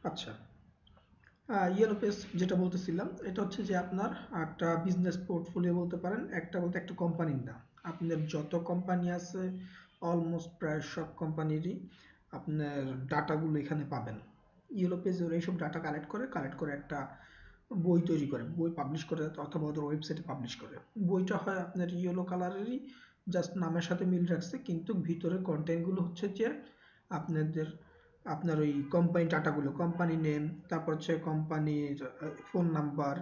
আচ্ছা, yellow page যেটা বলতেছিলাম, এটা হচ্ছে যে আপনার একটা বিজনেস পোর্টফোলিও বলতে পারেন, একটা বলতে একটা কোম্পানির না। আপনার যত কোম্পানি আছে অলমোস্ট প্রায় সব কোম্পানিরই আপনার ডাটাগুলো এখানে পাবেন। ইয়েলো পেজ ওরা এইসব ডাটা কালেক্ট করে একটা বই তৈরি করে, বই পাবলিশ করে, অথবা ওদের ওয়েবসাইটে পাবলিশ করে। বইটা হয় আপনার ইয়েলো কালারেরই, জাস্ট নামের সাথে মিল রাখছে, কিন্তু ভিতরের কন্টেন্টগুলো হচ্ছে যে আপনাদের আপনার ওই কোম্পানি ডাটাগুলো, কোম্পানি নেম, তারপর হচ্ছে কোম্পানির phone number,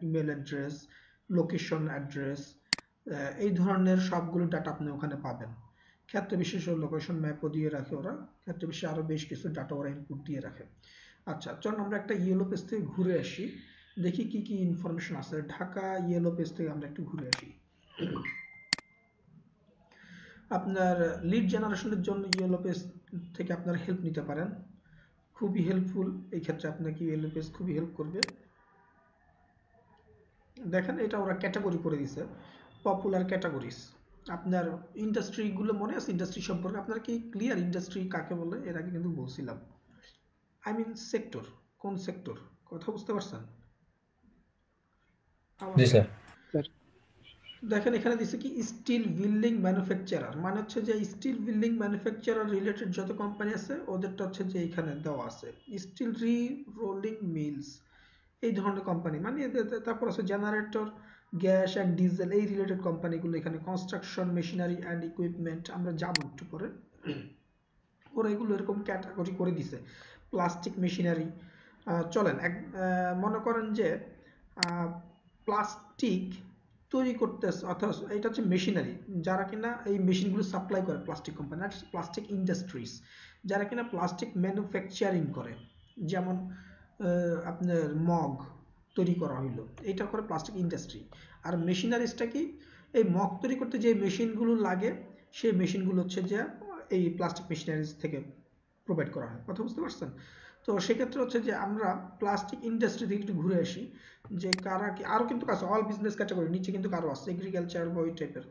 email address, location address, এই ধরনের সবগুলো ডাটা আপনি ওখানে পাবেন। ক্ষেত্র বিশেষ লোকেশন ম্যাপও দিয়ে রাখে ওরা, ক্ষেত্র বিশেষে আরও বেশ কিছু ডাটা ওরা ইনপুট দিয়ে রাখে। আচ্ছা, চলুন আমরা একটা ইয়েলো পেজ থেকে ঘুরে আসি, দেখি কি কি ইনফরমেশন আছে ঢাকা ইয়েলো পেজ থেকে। আমরা একটু ঘুরে আসি। আপনার লিড জেনারেশনের জন্য ইয়েলো পেজ থেকে আপনার হেল্প নিতে পারেন, খুবই হেল্পফুল। এই ক্ষেত্রে আপনাকে ইয়েলো পেজ খুবই হেল্প করবে। দেখেন, এটা ওরা ক্যাটাগরি করে দিছে, পপুলার ক্যাটাগরিজ। আপনার ইন্ডাস্ট্রিগুলো মনে আছে? ইন্ডাস্ট্রি সম্পর্কে আপনার কি ক্লিয়ার? ইন্ডাস্ট্রি কাকে বলে এর আগে কিন্তু বলছিলাম। আই মিন সেক্টর, কোন সেক্টর, কথা বুঝতে পারছেন জি আমাকে? স্যার। স্যার। দেখেন এখানে দিছে কি, স্টিল বিল্ডিং ম্যানুফ্যাকচারার, মানে হচ্ছে যে স্টিল বিল্ডিং ম্যানুফ্যাকচারার রিলেটেড যত কোম্পানি আছে ওদেরটা হচ্ছে যে এখানে দেওয়া আছে। স্টিল রি রোলিং মিলস, এই ধরনের কোম্পানি, মানে তারপর আছে জেনারেটর, গ্যাস অ্যান্ড ডিজেল, এই রিলেটেড কোম্পানিগুলো এখানে। কনস্ট্রাকশন মেশিনারি অ্যান্ড ইকুইপমেন্ট, আমরা যাবো একটু পরে। ওরা এগুলো এরকম ক্যাটাগরি করে দিছে। প্লাস্টিক মেশিনারি, চলেন মনে করেন যে প্লাস্টিক তৈরি করতেছে, অথবা এটা হচ্ছে মেশিনারি, যারা কিনা এই মেশিনগুলো সাপ্লাই করে প্লাস্টিক কোম্পানি, প্লাস্টিক ইন্ডাস্ট্রিজ, যারা কিনা প্লাস্টিক ম্যানুফ্যাকচারিং করে। যেমন আপনার মগ তৈরি করা হইলো, এটা করে প্লাস্টিক ইন্ডাস্ট্রি। আর মেশিনারিজটা কি, এই মগ তৈরি করতে যে মেশিনগুলো লাগে, সেই মেশিনগুলো হচ্ছে যে এই প্লাস্টিক মেশিনারিজ থেকে প্রোভাইড করা হয়। কথা বুঝতে পারছেন? তো সেক্ষেত্রে হচ্ছে যে আমরা প্লাস্টিক ইন্ডাস্ট্রি থেকে একটু ঘুরে আসি, যে কারা কি আরো কিন্তু আছে, অল বিজনেস ক্যাটাগরি নিচে কিন্তু কারো আছে, এগ্রিকালচার বা ওই টাইপের।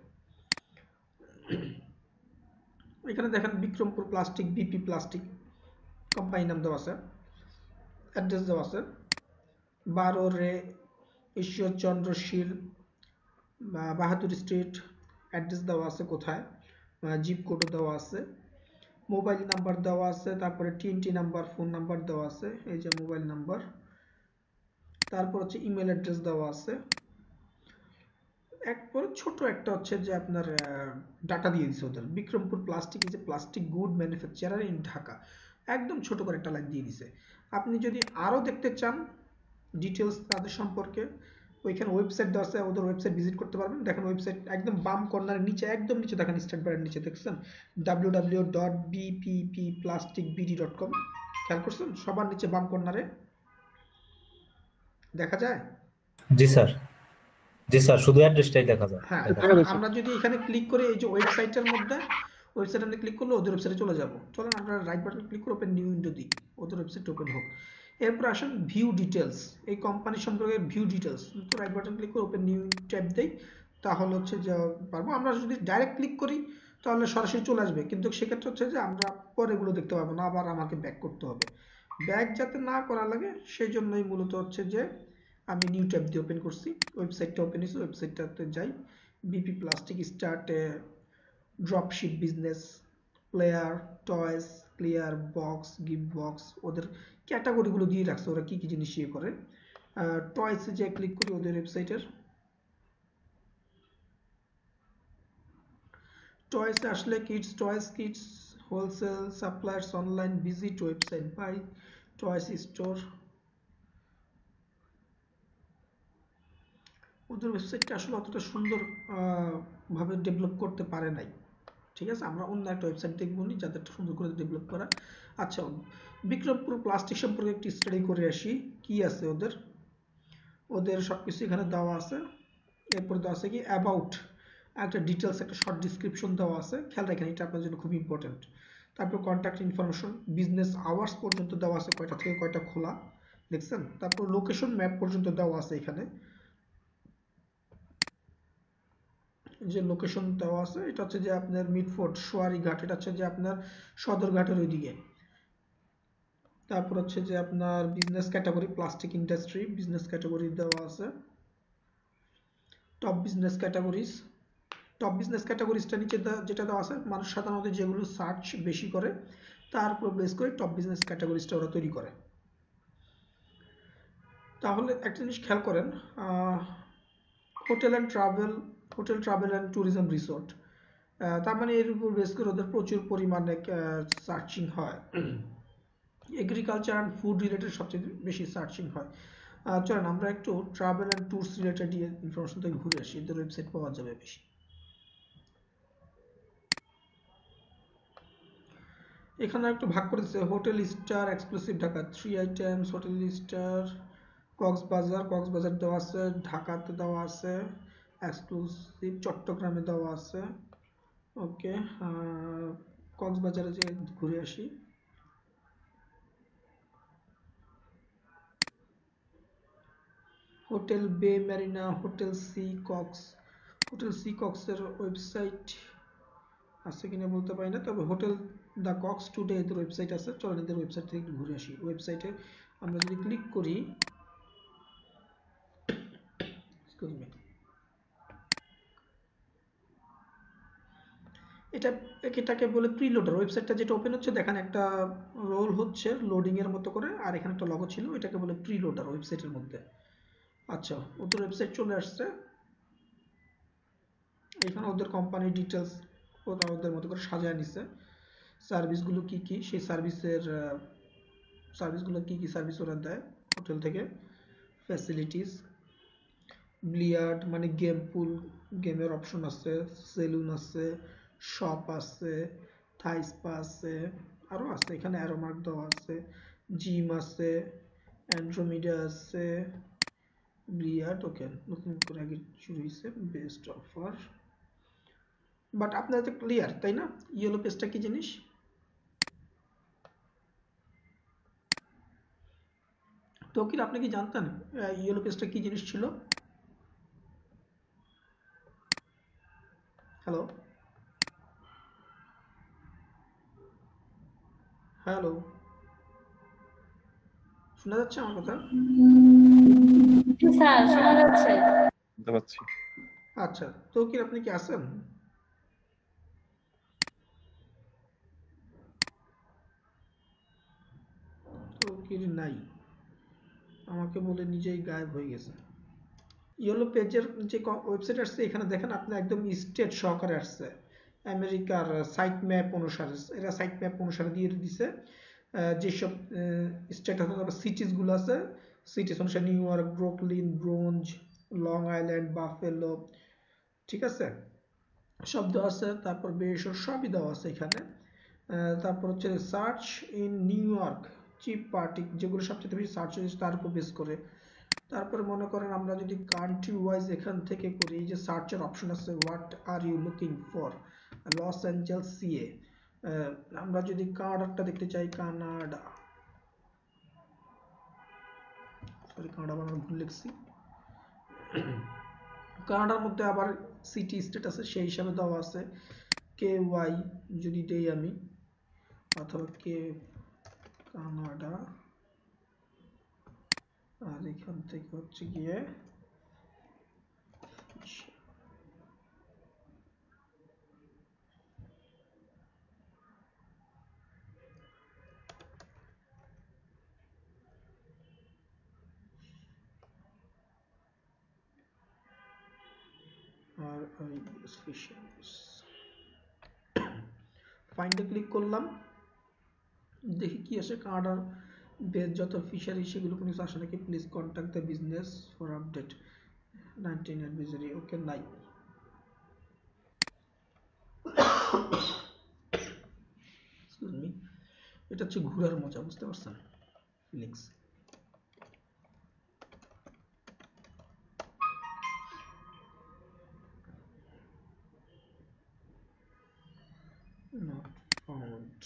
এখানে দেখেন Bikrampur plastic, BP plastic, company নাম দেওয়া আছে, অ্যাড্রেস দেওয়া আছে, 12 রে ঈশ্বরচন্দ্র শীল, বাহাদুর স্ট্রিট, অ্যাড্রেস দেওয়া আছে কোথায়, জিপ কোডও দেওয়া আছে, মোবাইল নাম্বার দেওয়া আছে, তারপরে টিএনটি নাম্বার, ফোন নাম্বার দেওয়া আছে, এই যে মোবাইল নাম্বার, তারপর হচ্ছে ইমেল অ্যাড্রেস দেওয়া আছে। একবার ছোট একটা হচ্ছে যে আপনার ডাটা দিয়ে দিছে ওদের, Bikrampur plastic is a plastic good manufacturer in Dhaka, একদম ছোট করে একটা লাইন দিয়ে দিছে। আপনি যদি আরো দেখতে চান ডিটেলস তাদের সম্পর্কে, ওইখানে ওয়েবসাইট দেওয়া আছে, ওদের ওয়েবসাইট ভিজিট করতে পারবেন। দেখেন ওয়েবসাইট একদম বাম কর্নারের নিচে, একদম নিচে দেখেন, স্ট্যান্ড বারের নিচে দেখছেন www.bpplasticbd.com, খেয়াল করছেন সবার নিচে বাম কর্নারে দেখা যায়? জি স্যার। জি স্যার, শুধু অ্যাড্রেসটাই দেখা যায়, হ্যাঁ, দেখা দেখা যায়। যাচ্ছে। আমরা যদি এখানে ক্লিক করি, এই যে ওয়েবসাইটের মধ্যে, ওয়েবসাইট আমরা ক্লিক করলে ওদের ওয়েবসাইটে চলে যাব। চলেন আমরা রাইট বাটন ক্লিক করে ওপেন নিউ উইন্ডো দিই, ওদের ওয়েবসাইট ওপেন হোক। এরপর আসেন ভিউ ডিটেলস, এই কোম্পানি সম্পর্কে ভিউ ডিটেলস, তো রাইট বাটন ক্লিক করে ওপেন নিউ ট্যাব দেই, তাহলে হচ্ছে যে পারবো। আমরা যদি ডাইরেক্ট ক্লিক করি তাহলে সরাসরি চলে আসবে, কিন্তু সেক্ষেত্রে হচ্ছে যে আমরা পরে এগুলো দেখতে পাবো না, আবার আমাকে ব্যাক করতে হবে। ব্যাক যাতে না করা লাগে সেই জন্যই মূলত হচ্ছে যে আমি নিউ ট্যাব দিয়ে ওপেন করছি, ওয়েবসাইটটা ওপেন হয়েছে, ওয়েবসাইটটাতে যাই। BP plastic start dropship business, player, toys, clear, box, gift box, ওদের ক্যাটাগরিগুলো দিয়ে রাখছে ওরা কি কি জিনিস ইয়ে করে। টয়েসে যে ক্লিক করি ওদের ওয়েবসাইটের, টয়েসে আসলে kids toys, kids wholesale suppliers, online visit website buy toys store. ওদের ওয়েবসাইটটা আসলে অতটা সুন্দর ভাবে ডেভেলপ করতে পারে নাই। ঠিক আছে, আমরা অন্য একটা ওয়েবসাইট দেখবো নি যাদের সুন্দর করে ডেভেলপ করা। আচ্ছা, বিক্রমপুর প্লাস্টিক সম্পর্কে একটি স্টাডি করে আসি, কি আছে ওদের। ওদের সবকিছু এখানে দেওয়া আছে। এরপর দেওয়া আছে কি অ্যাবাউট, একটা ডিটেলস, একটা শর্ট ডিসক্রিপশন দেওয়া আছে, খেয়াল রাখেন এটা আপনার জন্য খুব ইম্পর্টেন্ট। তারপর কন্ট্যাক্ট ইনফরমেশন, বিজনেস আওয়ার্স পর্যন্ত দেওয়া আছে, কয়টা থেকে কয়টা খোলা, দেখছেন? তারপর লোকেশন ম্যাপ পর্যন্ত দেওয়া আছে এখানে। যে লোকেশন দেওয়া আছে এটা হচ্ছে যে আপনার মিটফোর্ড সোয়ারিঘাট, এটা হচ্ছে যে আপনার সদরঘাটের ওইদিকে। তারপর হচ্ছে যে আপনার business category plastic industry business category দেওয়া আছে। Top business categories, top business ক্যাটাগরিজটা নিচে যেটা দেওয়া আছে মানুষ সাধারণত যেগুলো সার্চ বেশি করে তার উপর বেস করে টপ বিজনেস ক্যাটাগরিজটা ওরা তৈরি করে। তাহলে একটা জিনিস খেয়াল করেন, hotel and travel, hotel travel and tourism resort, তার মানে এর উপর বেস করে ওদের প্রচুর পরিমাণে সার্চিং হয়। এগ্রিকালচার অ্যান্ড ফুড রিলেটেড সবচেয়ে বেশি সার্চিং হয়। চলেন আমরা একটু travel and tours related information থেকে ঘুরে আসি, এদের ওয়েবসাইট পাওয়া যাবে বেশি। এখানে একটু ভাগ করেছে, hotel star exclusive Dhaka 3 items, hotel star Cox's Bazar, Cox's Bazar দেওয়া আছে, ঢাকাতে দেওয়া আছে, এক্সক্লুসিভ চট্টগ্রামে দেওয়া আছে। ওকে, কক্সবাজারে যে ঘুরে আসি। Hotel Bay Marina, hotel Sea Cox, hotel Sea কক্সের ওয়েবসাইট আছে কিনা বলতে পারি না, তবে হোটেল দ্য কক্স টুডে এদের ওয়েবসাইট আছে। চলেন এদের ওয়েবসাইট থেকে একটু ঘুরে আসি। ওয়েবসাইটে আমরা যদি ক্লিক করি, এক্সকিউজ মি, এটা এটাকে বলে প্রিলোডার। ওয়েবসাইটটা যেটা ওপেন হচ্ছে দেখেন একটা রোল হচ্ছে লোডিং এর মতো করে, আর এখানে একটা লগো ছিল, এটাকে বলে প্রিলোডার ওয়েবসাইটের মধ্যে। আচ্ছা, ওদের ওয়েবসাইট চলে আসছে। এখানে ওদের কোম্পানির ডিটেলস ওরা ওদের মতো করে সাজায় নিছে। সার্ভিসগুলো কি কি, সেই সার্ভিসগুলো কি কি সার্ভিস ওরা দেয় হোটেল থেকে। ফ্যাসিলিটিস, বিলিয়ার্ড মানে গেম পুল, গেমের অপশন আছে, সেলুন আছে, শপ আছে, থাই স্পা আছে, আরও আছে, এখানে অ্যারোমার্ক দেওয়া আছে, জিম আছে, অ্যান্ড্রোমিডা আছে, বিলিয়ার্ড। ওকে, নতুন করে আগে শুরু হয়েছে, বেস্ট অফার। বাট আপনারা তো ক্লিয়ার তাই না, ইয়েলো পেজটা কি জিনিস? তৌকির আপনি কি জানতেন ইয়েলো পেজটা কি জিনিস ছিল? হ্যালো, হ্যালো, শোনা যাচ্ছে আমার কথা? স্যার শোনা যাচ্ছে। শুনতে পাচ্ছি। আচ্ছা, তৌকির আপনি কি আছেন? তৌকির নাই, আমাকে বলে নিজেই গায়েব হয়ে গেছে। ইয়েলো পেজের যে ওয়েবসাইট আসছে এখানে দেখেন আপনি একদম স্টেট সহকারে আসছে, আমেরিকার সাইট ম্যাপ অনুসারে, এরা সাইট ম্যাপ অনুসারে দিয়ে দিছে যেসব স্টেট অথবা সিটিসগুলো আছে, সিটিস অনুসারে new York, Brooklyn, bronze, long island, buffalo, ঠিক আছে, সব দেওয়া আছে। তারপর বেশর সবই দেওয়া আছে এখানে। তারপর হচ্ছে search in New York cheap party, যেগুলো সবচেয়ে বেশি সার্চ হয়েছে তার উপর বেস করে। তারপরে মনে করেন আমরা যদি কান্ট্রি ওয়াইজ এখান থেকে করি, এই যে সার্চের অপশন আছে, what are you looking for, Los Angeles CA. আমরা যদি কানাডাটা দেখতে চাই, কানাডা, সরি কানাডা বানানো ভুল লিখছি। কানাডার মধ্যে আবার সিটি স্টেট আছে, সেই হিসাবে দেওয়া আছে। কে ওয়াই যদি দেই আমি, অথবা কে কানাডা, আর এখান থেকে হচ্ছে গিয়ে আর ফিশারিজ, ফাইন্ডে ক্লিক করলাম, দেখি কি আসে। কানাডার বেজ যত ফিশারি সেগুলো কোনো কিছু আসে নাকি, please contact the business for update 19 advisory. Okay, নাই। এক্সকিউজ মি, এটা হচ্ছে ঘোরার মজা, বুঝতে পারছেন, ফিলিংস। Not found.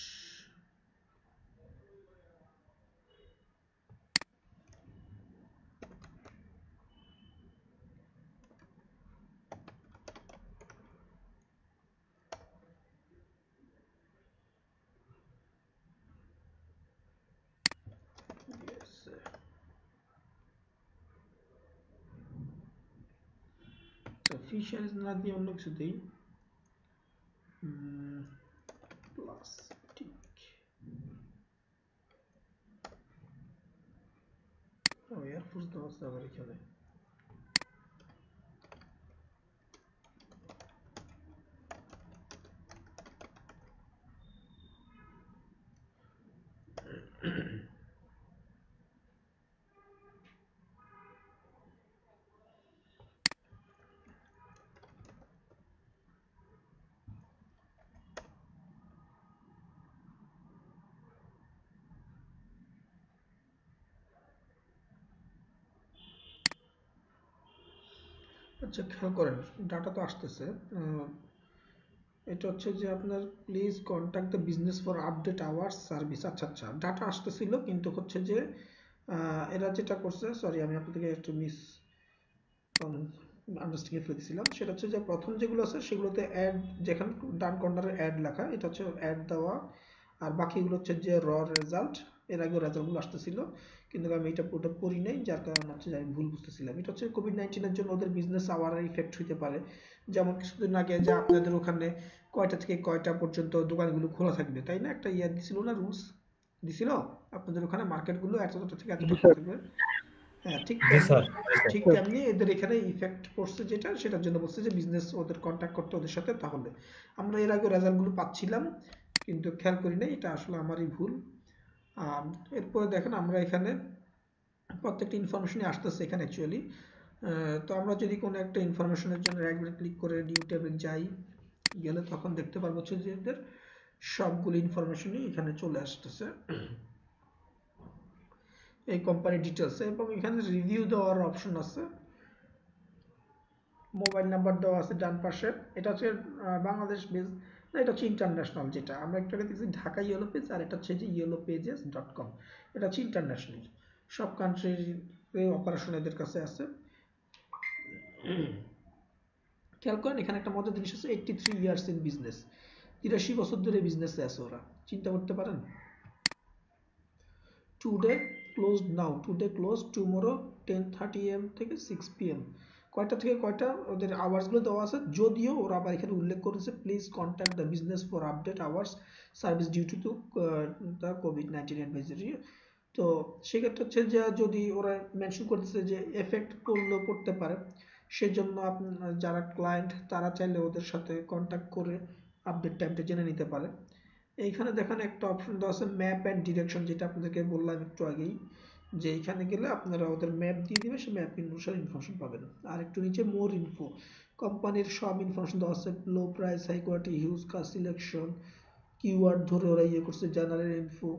ফিশারিজ না দিয়ে অন্য কিছু দিই, প্লাস্টিক। এয়ারফোর্স দেওয়া আছে আবার এখানে। আচ্ছা খেয়াল করেন, ডাটা তো আসতেছে। এটা হচ্ছে যে আপনার please contact the business for update hours service. আচ্ছা আচ্ছা, ডাটা আসতেছিল কিন্তু হচ্ছে যে এরা যেটা করছে, সরি আমি আপনাদেরকে একটু আন্ডারস্ট্যান্ডিং ফেলে দিয়েছিলাম। সেটা হচ্ছে যে প্রথম যেগুলো আছে সেগুলোতে অ্যাড, যেখানে ডান কর্নারে অ্যাড লেখা, এটা হচ্ছে অ্যাড দেওয়া। আর বাকিগুলো হচ্ছে যে রেজাল্ট, এর আগেও রেজাল্টগুলো আসতেছিল কিন্তু আমি এটা পুরোটা পড়ি নাই, যার কারণে হচ্ছে যে আমি ভুল বুঝতেছিলাম। এটা হচ্ছে কোভিড-19 এর জন্য ওদের বিজনেস আওয়ারের ইফেক্ট হইতে পারে। যেমন কিছুদিন আগে যে আপনাদের ওখানে কয়টা থেকে কয়টা পর্যন্ত দোকানগুলো খোলা থাকবে, তাই না? একটা ইয়ে দিছিল না, রুলস দিছিল আপনাদের ওখানে, মার্কেটগুলো এতটা থেকে এতটা খোলা থাকবে। হ্যাঁ ঠিক জি তেমনি, স্যার, জি স্যার। ঠিক তেমনি এদের এখানে ইফেক্ট পড়ছে যেটা, সেটার জন্য বলছে যে বিজনেস ওদের কন্ট্যাক্ট করতে ওদের সাথে। তাহলে আমরা এর আগে রেজাল্টগুলো পাচ্ছিলাম কিন্তু খেয়াল করি নাই, এটা আসলে আমারই ভুল। এরপরে দেখেন আমরা এখানে প্রত্যেকটা ইনফরমেশনই আসতেছে এখানে অ্যাকচুয়ালি। তো আমরা যদি কোনো একটা ইনফরমেশনের জন্য একবার ক্লিক করে নিউ ট্যাবে যাই, গেলে তখন দেখতে পারবো হচ্ছে যে এদের সবগুলো ইনফরমেশনই এখানে চলে আসতেছে এই কোম্পানি ডিটেলসে। এবং এখানে রিভিউ দেওয়ার অপশন আছে, মোবাইল নাম্বার দেওয়া আছে ডান পাশে। এটা হচ্ছে বাংলাদেশ বেস না, এটা হচ্ছে ইন্টারন্যাশনাল। যেটা আমরা একটু আগে দেখছি ঢাকা ইয়েলো পেজ, আর এটা হচ্ছে যে yellowpages.com, এটা হচ্ছে ইন্টারন্যাশনাল। সব কান্ট্রির অপারেশন এদের কাছে আছে। খেয়াল করেন এখানে একটা মজার জিনিস আছে, 83 ইয়ার্স ইন বিজনেস, 83 বছর ধরে বিজনেসে আছে ওরা। চিন্তা করতে পারেন। Today closed now, today close tomorrow 10:30 AM থেকে 6 PM, কয়টা থেকে কয়টা ওদের আওয়ার্সগুলো দেওয়া আছে। যদিও ওরা আবার এখানে উল্লেখ করেছে please contact the business for update hours service due to the কোভিড-19 অ্যাডভাইজারি। তো সেক্ষেত্রে হচ্ছে যে যদি ওরা মেনশন করতেছে যে এফেক্ট করলেও করতে পারে, সেজন্য যারা ক্লায়েন্ট তারা চাইলে ওদের সাথে কন্ট্যাক্ট করে আপডেট টাইমটা জেনে নিতে পারে। এইখানে দেখেন একটা অপশন দেওয়া আছে ম্যাপ অ্যান্ড ডিরেকশন, যেটা আপনাদেরকে বললাম একটু আগেই, যে এইখানে গেলে আপনারা ওদের ম্যাপ দিয়ে দিবে, সেই ম্যাপ অনুসারে ইনফরমেশন পাবেন। আর একটু নিচে মোর ইনফো, কোম্পানির সব ইনফরমেশন দেওয়া আছে, low price, high quality, huge cast selection, keyword ধরে ওরা ইয়ে করছে, জেনারেল ইনফো,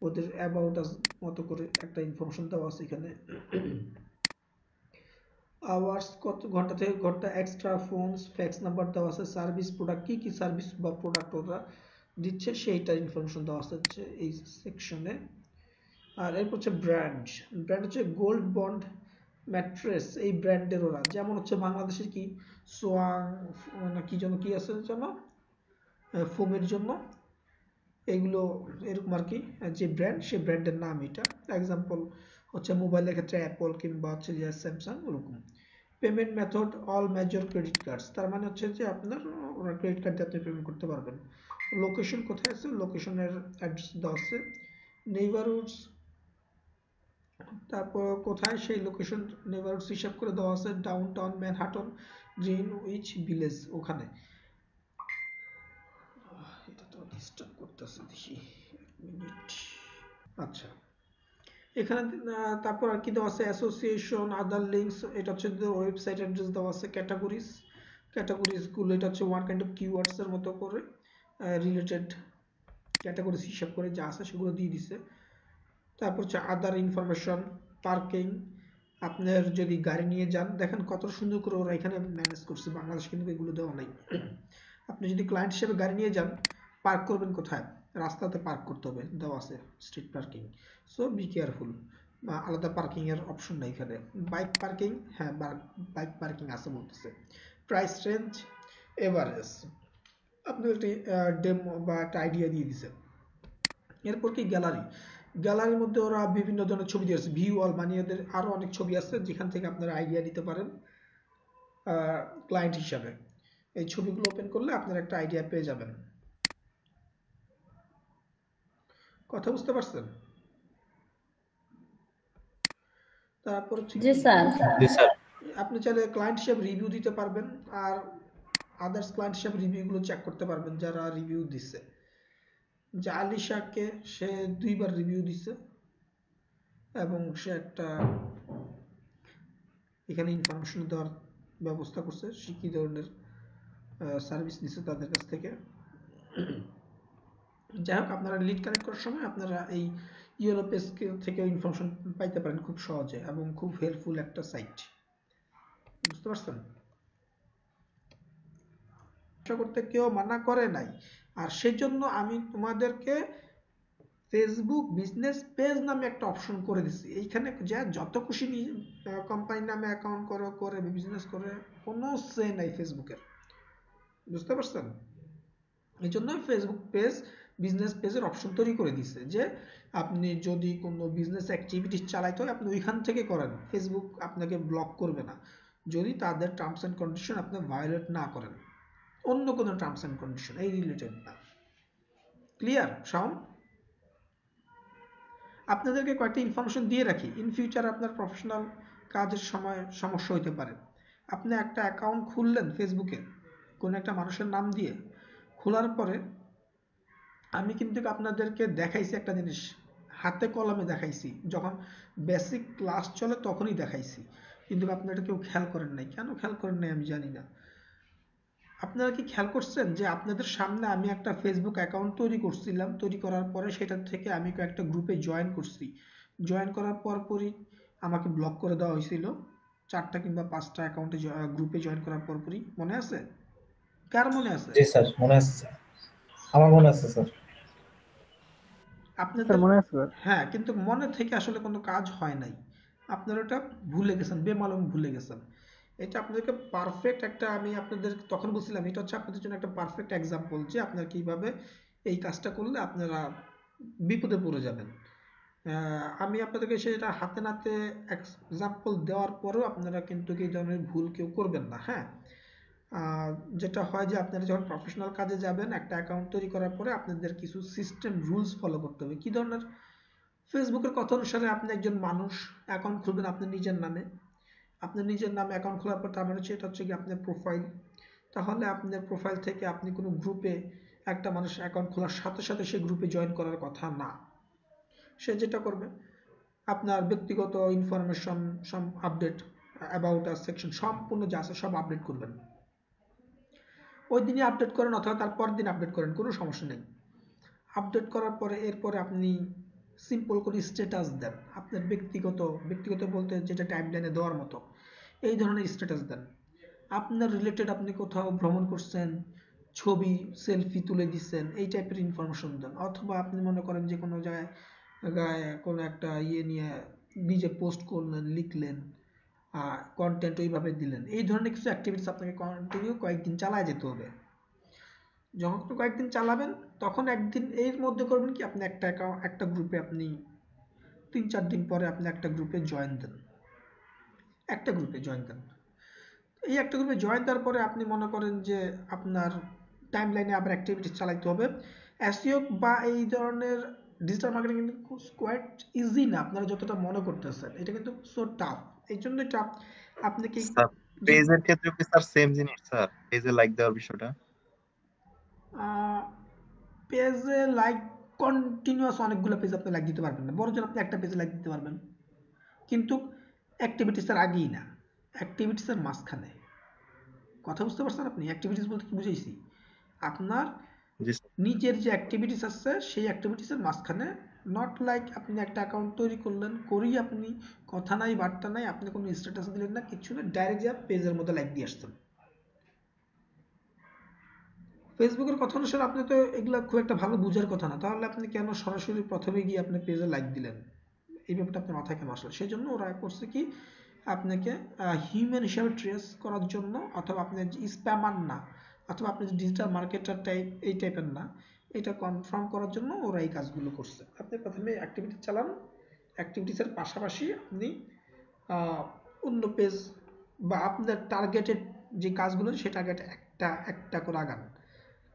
ওদের অ্যাবাউট আস মতো করে একটা ইনফরমেশন দেওয়া আছে এখানে। আওয়ার্স কত ঘন্টা থেকে ঘন্টা, এক্সট্রা ফোনস, ফ্যাক্স নাম্বার দেওয়া আছে, সার্ভিস প্রোডাক্ট কী কী সার্ভিস বা প্রোডাক্ট ওরা দিচ্ছে সেইটার ইনফরমেশন দেওয়া আছে এই সেকশনে। আর এরপর হচ্ছে ব্র্যান্ড, ব্র্যান্ড হচ্ছে গোল্ড বন্ড ম্যাট্রেস, এই ব্র্যান্ডের ওরা, যেমন হচ্ছে বাংলাদেশের কি সোয়াং না কি যেন কি আছে যেন ফোমের জন্য, এগুলো এরকম আর কি, যে ব্র্যান্ড সেই ব্র্যান্ডের নাম এটা। এক্সাম্পল হচ্ছে মোবাইলের ক্ষেত্রে অ্যাপল কিংবা হচ্ছে যে স্যামসাং ওরকম। Payment method all major credit cards, তার মানে হচ্ছে যে আপনার ওরা ক্রেডিট কার্ড দিয়ে আপনি পেমেন্ট করতে পারবেন। লোকেশন কোথায় আছে, লোকেশনের অ্যাড্রেস দেওয়া আছে। নেইবারহুডস, তারপর কোথায় সেই লোকেশন নেইবারহুডস হিসাব করে দেওয়া আছে, down town, Manhattan, Greenwich village ওখানে। এটা তো ডিস্টার্ব করতেছে, দেখি 1 মিনিট। আচ্ছা এখানে তারপর আর কি দেওয়া আছে, অ্যাসোসিয়েশন, আদার লিঙ্কস, এটা হচ্ছে ওয়েবসাইট অ্যাড্রেস দেওয়া আছে। ক্যাটাগরিজ, ক্যাটাগরিজগুলো এটা হচ্ছে ওয়ান কাইন্ড অফ কিওয়ার্ডস এর মতো করে রিলেটেড ক্যাটাগরিজ হিসাব করে যা আছে সেগুলো দিয়ে দিছে। তারপর হচ্ছে আদার ইনফরমেশন, পার্কিং, আপনার যদি গাড়ি নিয়ে যান, দেখেন কত সুন্দর করে ওরা এখানে ম্যানেজ করছে, বাংলাদেশ কিন্তু এগুলো দেওয়া নাই। আপনি যদি ক্লায়েন্ট হিসেবে গাড়ি নিয়ে যান, পার্ক করবেন কোথায়, রাস্তাতে পার্ক করতে হবে, দেওয়া আছে street parking, so be careful. আলাদা পার্কিং এর অপশন নাই এখানে। বাইক পার্কিং, হ্যাঁ বাইক পার্কিং আছে বলতেছে। প্রাইস রেঞ্জ, এভারেজ, আপনি একটি ডেমো বা একটা আইডিয়া দিয়ে দিছে। এরপর কি গ্যালারি, গ্যালারির মধ্যে ওরা বিভিন্ন ধরনের ছবি দিয়েছে, ভিউ অল, মানে এদের আরো অনেক ছবি আছে যেখান থেকে আপনারা আইডিয়া নিতে পারেন। ক্লায়েন্ট হিসাবে। এই ছবিগুলো ওপেন করলে আপনারা একটা আইডিয়া পেয়ে যাবেন। কথা বুঝতে পারছেন? তারপর হচ্ছে জি কি স্যার। জি স্যার। আপনি চাইলে ক্লায়েন্ট হিসেবে রিভিউ দিতে পারবেন, আর আদার্স ক্লায়েন্ট হিসেবে রিভিউগুলো চেক করতে পারবেন যারা রিভিউ দিচ্ছে। যে আলিশাকে সে 2বার রিভিউ দিচ্ছে এবং সে একটা এখানে ইনফরমেশন দেওয়ার ব্যবস্থা করছে, সে কি ধরনের সার্ভিস নিচ্ছে তাদের কাছ থেকে। যাই হোক, আপনারা লিড কানেক্ট করার সময় আপনারা এই ইয়েলো পেজ থেকে ইনফরমেশন পাইতে পারেন খুব সহজে এবং খুব হেল্পফুল একটা সাইট। বুঝতে পারছেন? ব্যবসা করতে কেউ মানা করে নাই, আর সেজন্য আমি তোমাদেরকে ফেসবুক বিজনেস পেজ নামে একটা অপশন করে দিচ্ছি। এইখানে যা যত খুশি কোম্পানির নামে অ্যাকাউন্ট করে বিজনেস করে, কোনো সে নাই ফেসবুকের। বুঝতে পারছেন? এই জন্য ফেসবুক পেজ বিজনেস পেজের অপশন তৈরি করে দিচ্ছে যে আপনি যদি কোনো বিজনেস অ্যাক্টিভিটি চালাইতে হয় আপনি ওইখান থেকে করেন, ফেসবুক আপনাকে ব্লক করবে না যদি তাদের টার্মস অ্যান্ড কন্ডিশন আপনি ভায়োলেট না করেন। অন্য কোনো টার্মস অ্যান্ড কন্ডিশন এই রিলেটেড না। Clear sound? আপনাদেরকে কয়েকটা ইনফরমেশন দিয়ে রাখি, ইন ফিউচার আপনার প্রফেশনাল কাজের সময় সমস্যা হইতে পারে। আপনি একটা অ্যাকাউন্ট খুললেন ফেসবুকে কোনো একটা মানুষের নাম দিয়ে, খোলার পরে আমি কিন্তু আপনাদেরকে দেখাইছি একটা জিনিস, হাতে কলমে দেখাইছি, যখন বেসিক ক্লাস চলে তখনই দেখাইছি, কিন্তু আপনারা কেউ খেয়াল করেন নাই। কেন খেয়াল করেন নাই আমি জানি না। আপনারা কি খেয়াল করছেন যে আপনাদের সামনে আমি একটা ফেসবুক অ্যাকাউন্ট তৈরি করছিলাম, তৈরি করার পরে সেটার থেকে আমি কয়েকটা গ্রুপে জয়েন করছি, জয়েন করার পরপরই আমাকে ব্লক করে দেওয়া হয়েছিল 4টা কিংবা 5টা অ্যাকাউন্টে গ্রুপে জয়েন করার পরপরই। মনে আছে? কার মনে আছে? জি স্যার, মনে আছে স্যার, আমার মনে আছে স্যার। আপনাদের মনে আছে স্যার। হ্যাঁ, কিন্তু মনে থেকে আসলে কোনো কাজ হয় নাই, আপনারা ওটা ভুলে গেছেন, বেমালুম ভুলে গেছেন। এটা আপনাদেরকে পারফেক্ট একটা, আমি আপনাদের তখন বলছিলাম এটা হচ্ছে আপনাদের জন্য একটা পারফেক্ট এক্সাম্পল যে আপনারা কিভাবে এই কাজটা করলে আপনারা বিপদে পড়ে যাবেন। আমি আপনাদেরকে সেটা হাতে নাতে এক্সাম্পল দেওয়ার পরেও আপনারা কিন্তু এই ধরনের ভুল কেউ করবেন না। হ্যাঁ, যেটা হয় যে আপনারা যখন প্রফেশনাল কাজে যাবেন একটা অ্যাকাউন্ট তৈরি করার পরে আপনাদের কিছু সিস্টেম রুলস ফলো করতে হবে। কি ধরনের? ফেসবুকের কথা অনুসারে আপনি একজন মানুষ অ্যাকাউন্ট খুলবেন আপনার নিজের নামে, আপনার নিজের নামে অ্যাকাউন্ট খোলার পর তার মানে হচ্ছে এটা হচ্ছে কি আপনার প্রোফাইল। তাহলে আপনার প্রোফাইল থেকে আপনি কোনো গ্রুপে একটা মানুষ অ্যাকাউন্ট খোলার সাথে সাথে সে গ্রুপে জয়েন করার কথা না। সে যেটা করবে আপনার ব্যক্তিগত ইনফরমেশন সব আপডেট, অ্যাবাউট আস সেকশন সম্পূর্ণ যা আছে সব আপডেট করবেন। ওই দিনই আপডেট করেন অথবা তার পরের দিন আপডেট করেন, কোনো সমস্যা নেই। আপডেট করার পরে এরপরে আপনি সিম্পল করে স্ট্যাটাস দেন, আপনার ব্যক্তিগত বলতে যেটা টাইমলাইনে দেওয়ার মতো এই ধরনের স্ট্যাটাস দেন। আপনার রিলেটেড আপনি কোথাও ভ্রমণ করছেন, ছবি সেলফি তুলে দিচ্ছেন, এই টাইপের ইনফরমেশন দেন। অথবা আপনি মনে করেন যে কোনো জায়গায় কোনো একটা ইয়ে নিয়ে নিজে পোস্ট করলেন, লিখলেন, কন্টেন্ট ওইভাবে দিলেন। এই ধরনের কিছু অ্যাক্টিভিটিস আপনাকে কন্টিনিউ কয়েকদিন চালায় যেতে হবে। যখন কয়েকদিন চালাবেন তখন একদিন এর মধ্যে করবেন কি আপনি একটা গ্রুপে আপনি 3-4 দিন পরে আপনি একটা গ্রুপে জয়েন দেন, একটা গ্রুপে জয়েন দেন। এই একটা গ্রুপে জয়েন দেওয়ার পরে আপনি মনে করেন যে আপনার টাইম লাইনে আবার অ্যাক্টিভিটিস চালাইতে হবে। এসইও বা এই ধরনের ডিজিটাল মার্কেটিং কিন্তু কোয়াইট ইজি না আপনারা যতটা মনে করতেছেন, এটা কিন্তু সো টাফ। এই জন্যই টাফ। আপনি কি স্যার পেজের ক্ষেত্রে কি স্যার সেম জিনিস স্যার, পেজে লাইক দেওয়ার বিষয়টা? পেজে লাইক কন্টিনিউয়াস অনেকগুলো পেজ আপনি লাইক দিতে পারবেন না, বড়জোর আপনি একটা পেজে লাইক দিতে পারবেন, কিন্তু অ্যাক্টিভিটিসের আগেই না, অ্যাক্টিভিটিসের মাঝখানে। কথা বুঝতে পারছেন আপনি? অ্যাক্টিভিটিস বলতে কি বুঝাইছি? আপনার জি স্যার। নিজের যে অ্যাক্টিভিটিস আছে সেই অ্যাক্টিভিটিসের মাঝখানে, নট লাইক আপনি একটা অ্যাকাউন্ট তৈরি করলেন, করেই আপনি কথা নাই বার্তা নাই, আপনি কোনো স্ট্যাটাস দিলেন না, কিছু না, ডাইরেক্ট যা পেজের মধ্যে লাইক দিয়ে আসতেন। ফেসবুকের কথা অনুসারে আপনি তো এগুলা খুব একটা ভালো বুঝার কথা না, তাহলে আপনি কেন সরাসরি প্রথমে গিয়ে আপনি পেজে লাইক দিলেন? এই ব্যাপারটা আপনার মাথায় কেন আসলো? সেই জন্য ওরা করছে কি আপনাকে হিউম্যান হিসাবে ট্রেস করার জন্য, অথবা আপনি স্প্যামার না, অথবা আপনি ডিজিটাল মার্কেটার টাইপ এই টাইপের না, এটা কনফার্ম করার জন্য ওরা এই কাজগুলো করছে। আপনি প্রথমে অ্যাক্টিভিটি চালান, অ্যাক্টিভিটিসের পাশাপাশি আপনি অন্য পেজ বা আপনার টার্গেটেড যে কাজগুলো সেটা আগে একটা একটা করে আগান।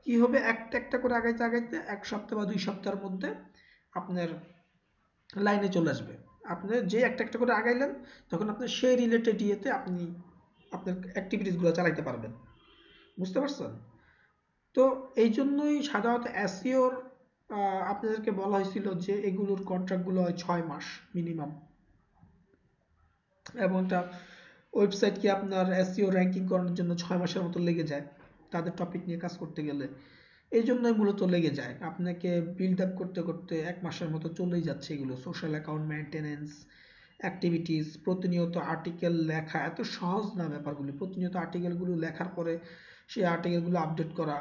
কি হবে, একটা একটা করে আগাইতে আগাইতে 1 সপ্তাহ বা 2 সপ্তাহের মধ্যে আপনার লাইনে চলে আসবে। আপনি যে একটা একটা করে আগাইলেন, তখন আপনি সেই রিলেটেড ইয়েতে আপনি আপনার অ্যাক্টিভিটিসগুলো চালাইতে পারবেন। বুঝতে পারছেন? তো এই জন্যই সাধারণত এসইওর আপনাদেরকে বলা হয়েছিল যে এগুলোর কন্ট্রাক্টগুলো হয় 6 মাস মিনিমাম, এবং একটা ওয়েবসাইটকে আপনার এসইও র্যাঙ্কিং করানোর জন্য 6 মাসের মতো লেগে যায় তাদের টপিক নিয়ে কাজ করতে গেলে। এই জন্যই মূলত লেগে যায়, আপনাকে বিল্ড আপ করতে করতে 1 মাসের মতো চলেই যাচ্ছে। এগুলো সোশ্যাল অ্যাকাউন্ট মেনটেনেন্স, অ্যাক্টিভিটিস, প্রতিনিয়ত আর্টিকেল লেখা এত সহজ না ব্যাপারগুলো। প্রতিনিয়ত আর্টিকেলগুলো লেখার পরে সেই আর্টিকেলগুলো আপডেট করা,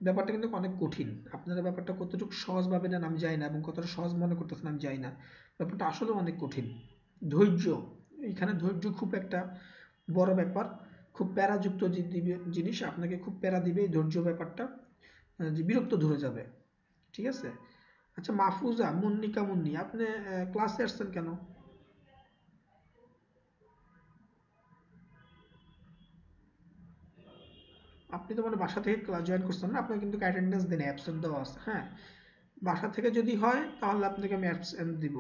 ব্যাপারটা কিন্তু অনেক কঠিন। আপনারা ব্যাপারটা কতটুকু সহজ ভাবে নেন আমি জানি না, এবং কতটা সহজ মনে করতেছেন আমি জানি না। ব্যাপারটা আসলে অনেক কঠিন। ধৈর্য, এখানে ধৈর্য খুব একটা বড় ব্যাপার। খুব প্যারাযুক্ত জিনিস, আপনাকে খুব প্যারা দিবে এই ধৈর্য ব্যাপারটা, যে বিরক্ত ধরে যাবে। ঠিক আছে? আচ্ছা মাহফুজা মুন্নিকা মুন্নি, আপনি ক্লাসে আসছেন কেন? আপনি তো মানে বাসা থেকে ক্লাস জয়েন করছেন না, আপনার কিন্তু অ্যাটেন্ডেন্স দেন, অ্যাবসেন্ট দেওয়া আছে। হ্যাঁ, বাসা থেকে যদি হয় তাহলে আপনাকে আমি অ্যাবসেন্ট দিব,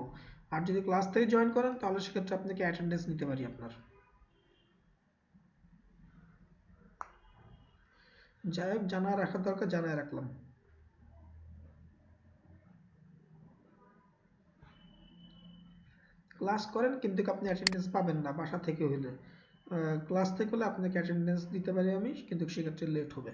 আর যদি ক্লাস থেকে জয়েন করেন তাহলে সেক্ষেত্রে আপনাকে অ্যাটেন্ডেন্স নিতে পারি আপনার। যাই হোক, জানা রাখার দরকার, জানায় রাখলাম। ক্লাস করেন কিন্তু আপনি অ্যাটেন্ডেন্স পাবেন না বাসা থেকে হলে। ক্লাস থেকে হলে আপনাকে অ্যাটেন্ডেন্স দিতে পারি আমি, কিন্তু সেক্ষেত্রে লেট হবে।